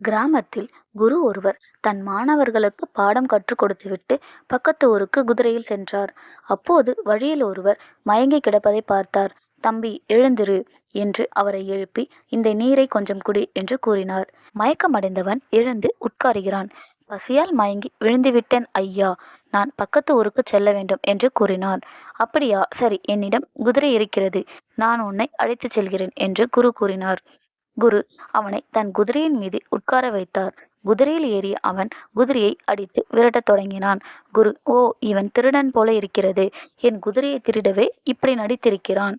கிராமத்தில் குரு ஒருவர் தன் மாணவர்களுக்கு பாடம் கற்றுக் கொடுத்துவிட்டு பக்கத்து ஊருக்கு குதிரையில் சென்றார். அப்போது வழியில் ஒருவர் மயங்கி கிடப்பதை பார்த்தார். "தம்பி, எழுந்திரு" என்று அவரை எழுப்பி, "இந்த நீரை கொஞ்சம் குடி" என்று கூறினார். மயக்கமடைந்தவன் எழுந்து உட்காருகிறான். "பசியால் மயங்கி விழுந்துவிட்டேன் ஐயா, நான் பக்கத்து ஊருக்கு செல்ல வேண்டும்" என்று கூறினான். "அப்படியா, சரி, என்னிடம் குதிரை இருக்கிறது, நான் உன்னை அழைத்துச் செல்கிறேன்" என்று குரு கூறினார். குரு அவனை தன் குதிரையின் மீது உட்கார வைத்தார். குதிரையில் ஏறிய அவன் குதிரையை அடித்து விரட்டத் தொடங்கினான். குரு, "ஓ, இவன் திருடன் போல இருக்கிறது, என் குதிரையை திருடவே இப்படி நடித்திருக்கிறான்."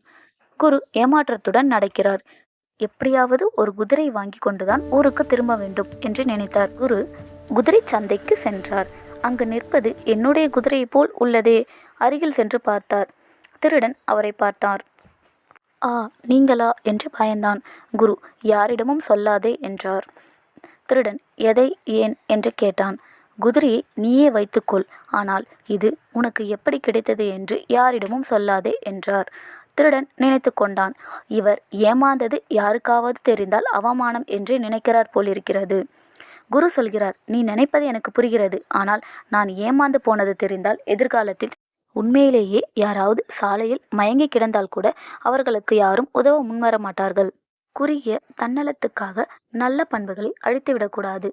குரு ஏமாற்றத்துடன் நடக்கிறார். எப்படியாவது ஒரு குதிரை வாங்கி கொண்டுதான் ஊருக்கு திரும்ப வேண்டும் என்று நினைத்தார். குரு குதிரை சந்தைக்கு சென்றார். அங்கு நிற்பது என்னுடைய குதிரை போல் உள்ளதே. அருகில் சென்று பார்த்தார். திருடன் அவரை பார்த்தார். "ஆ, நீங்களா?" என்று பயந்தான். குரு, "யாரிடமும் சொல்லாதே" என்றார். திருடன், "எதை, ஏன்?" என்று கேட்டான். "குதிரையை நீயே வைத்துக்கொள், ஆனால் இது உனக்கு எப்படி கிடைத்தது என்று யாரிடமும் சொல்லாதே" என்றார். திருடன் நினைத்து கொண்டான், இவர் ஏமாந்தது யாருக்காவது தெரிந்தால் அவமானம் என்று நினைக்கிறார் போலிருக்கிறது. குரு சொல்கிறார், "நீ நினைப்பது எனக்கு புரிகிறது, ஆனால் நான் ஏமாந்து போனது தெரிந்தால் எதிர்காலத்தில் உண்மையிலேயே யாராவது சாலையில் மயங்கி கிடந்தால் கூட அவர்களுக்கு யாரும் உதவ முன்வர மாட்டார்கள். குறுகிய தன்னலத்துக்காக நல்ல பண்புகளை அழித்துவிடக்கூடாது.